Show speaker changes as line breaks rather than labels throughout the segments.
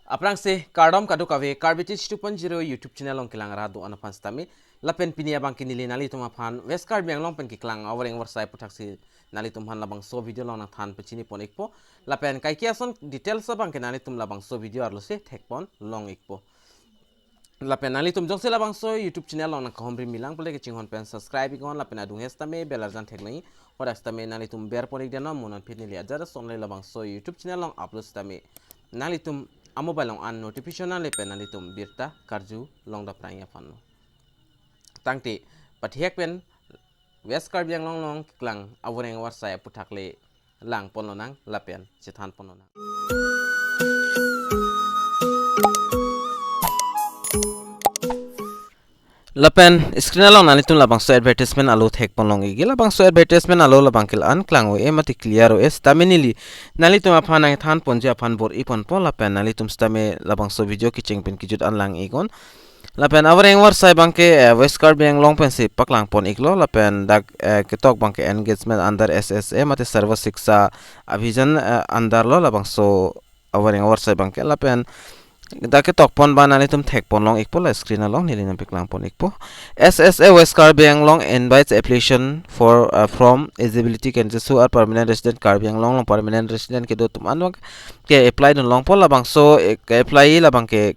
Aprang se KARDOM kadu kawe Karbi 2.0 YouTube channel ong kilang rado ana pan stami lapen pinia bang kinili nali tuma pan West Karbi Anglong pen kiklang Voreng Awarsai putak si nali tum han labang so video long na than pechini pon ikpo lapen kai kiason details sa bang kinali tum labang so video arlo se tek pon long ikpo lapen nali tum jong se labang so YouTube channel long na kahomri milang pole ke chinghon pen subscribe ikon lapen adung hestame belarjan tek nai hodak stame nali tum ber pon ik dana munan pinili ajara sonle labang so YouTube channel long upload stame nali tum amo balong an notification le penali tum birta karju long da pranya fanno tangti pathiak pen West Karbi Anglong long klang Voreng Awarsai APHUTHAK le lang ponlonang lapen chithan ponlonang lapen screen along nali tum labang so advertisement alo thek ponlong igi labang so advertisement alo labang kil an klang o emati clear o es taminili nali tum aphan ang than ponje aphan bor ipon pon lapen nali tum stame labang so video kicheng pen kijut an lang igon lapen Voreng Awarsai bangke West Karbi Anglong pen se paklang pon iklo lapen dak ketok bangke engagement under SSA mate sarva shiksha abhijan andar lo labang so Voreng Awarsai bangke lapen dake tok pon banani tum thek pon long ikpo la screen along nili nam piklang pon ikpo SSA West Karbi Anglong invites application for from eligibility candidates who are permanent resident Karbi Anglong long permanent resident ke do tum anwak ke apply don long pon labang so ke apply labang ke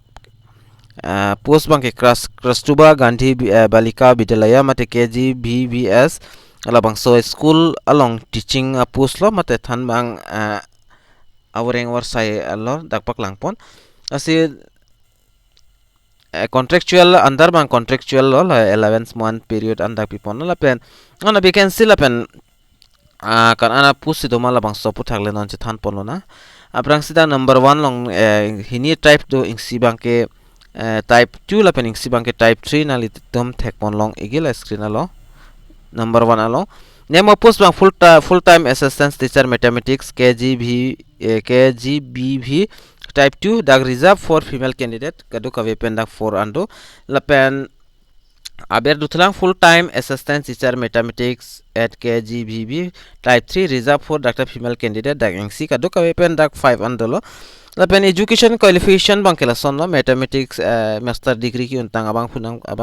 post bang ke Kastuba Gandhi Balika Vidyalaya mate KG BBS labang so school along teaching post lo mate than bang Voreng Awarsai allo dak paklang pon asi contractual andar bang contractual lo 11 month period andak pipon la pen ona vacancy la pen kan ana pusi do mala bang sopu thagle non che than pon na aprang sida number 1 long hini type do ingsi bang ke type 2 la pen ingsi bang ke type 3 na litum thek pon long igila screen alo number 1 alo name of post bang full time assistant teacher mathematics KGBV type 2 dak reserve for female candidate kadu kawe pen dak 4 ando lapen aber dutlang full time assistant teacher mathematics at KGBB type 3 reserve for dr female candidate dak ngsi kadu kawe pen dak 5 ando lo lapen education qualification bangkela son lo mathematics master degree ki untang abang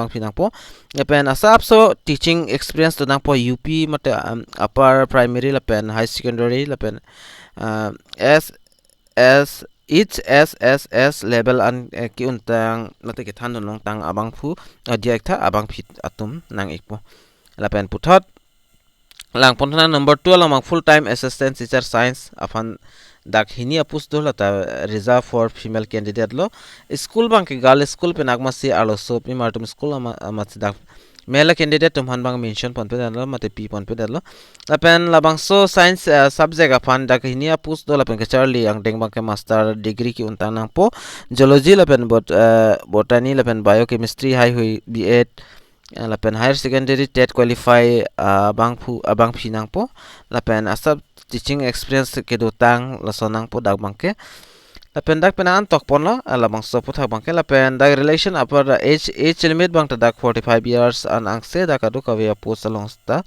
pinang po lapen asap so teaching experience to nang po UP mate upper primary lapen high secondary lapen each SSS level an ki untang nate ke than long tang abang phu diakta abang phit atum nang ikpo lapen puthot lang pontana number 2 lamang full time assistant teacher science afan dak hini apus do lata reserve for female candidate lo school bang ke girl school pe nagmasi alo so pi martum school ama dak male candidate tum han bang mention pon pe dalo mate pi pon pe dalo lapen labang so science subject afan dak hini apus do lapen ke charlie ang deng bang ke master degree ki untang nang po geology lapen botany lapen biochemistry high hui B8 lapen higher secondary TET qualify abang phinang po lapen asap teaching experience ke dutang lasonang po dak bangke lapen dak penan tok pon lo labang so puthak bangke lapen dak relation upper age limit bang dak 45 years an angse dak adu kawe post along sta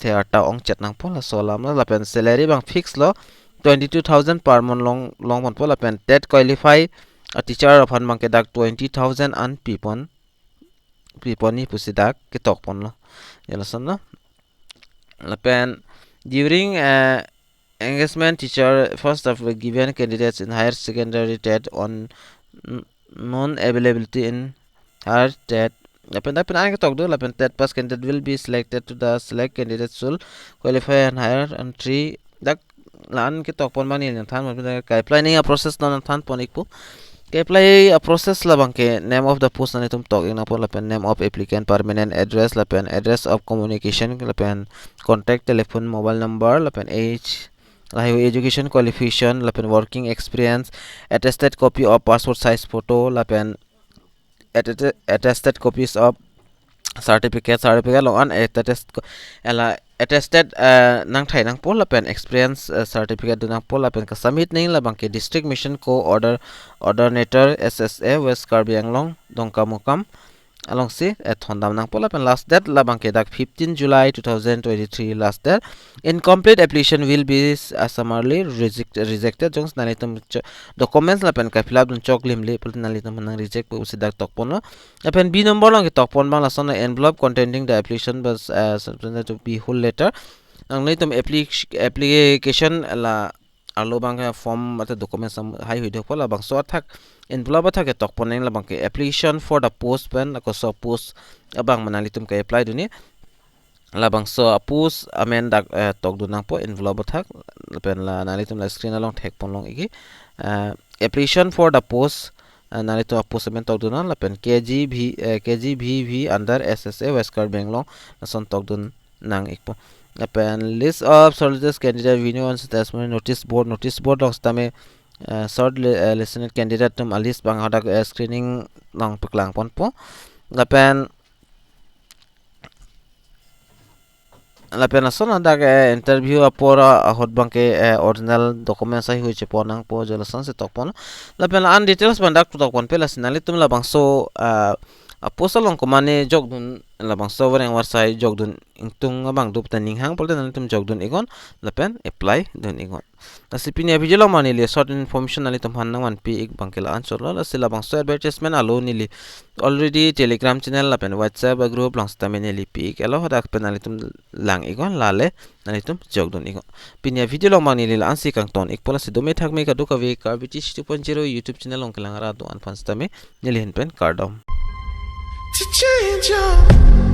theata ong chat nang po la solam la lapen salary bang fix lo 22,000 per month long mon po lapen TET qualify a teacher of han bangke dak 20,000 an pipon ni pusidak ke tok pon lo yelason lo lapen during engagement teacher first of given candidates in higher secondary TET on non availability in higher TET lapen ang tok do lapen TET pass candidate will be selected to the select candidates will qualify and higher entry dak lan ke tok pon mani than mon ka apply ni process non than pon ikpo ke apply a process labang ke name of the post na tum tok ina pon lapen name of applicant permanent address lapen address of communication lapen contact telephone mobile number lapen age lahiyo education qualification lapen working experience attested copy of passport size photo lapen attested copies of certificate long an attested nang thai nang pol lapen experience certificate nang pol lapen ka submit ning labang ke district mission co ordinator SSA West Karbi Anglong dongka mukam along si thondam nang pola pen last date labang ke dak 15 July 2023 last date. Incomplete application will be summarily rejected jongs nalitum documents la pen ka fill up dun chok limle pul nalitum nang reject pu usidak tokpono pen b number lang ke tokpon bang la son envelope containing the application was to be whole letter nang nalitum application la alo bang form ata document sam hai hui dok pola bang so thak envelope thak ke tokpon la bang ke application for the post pen ko so post abang manalitum ke apply duni labang so post amen dak tok du nang po envelope thak pen la nalitum la screen along thek pon long igi application for the post nalitum post amen tok du na la pen kgvv under ssa westcard benglong son tok dun nang ikpo pen list of soldiers candidate venue on testimony notice board long stame short listener candidate tum alis bang hadak screening long paklang pon po pen la pena son anda ke interview apora hot bank ke original documents ai huiche ponang po jela son se tok pon la pena an details bandak tok pon pela sinali tum la bangso aposa long ko mane jog dun la bangso Voreng Awarsai jog dun ingtung bang dup ta ning hang polta nali tum jog dun igon la pen apply dun igon la sipini video lo mane le short information nali tum han nang pi ik bangkela answer la sila bangso advertisement alo nili already telegram channel la pen whatsapp group long sta mene li pi ik alo hodak pen nali tum lang igon lale nali tum jog dun igon pinia video lo mane le ansi kang ton ik pola sidome thak me ka du ka ve Karbi 2.0 youtube channel long kelang ra do an fans tame nili hen pen KARDOM
to change your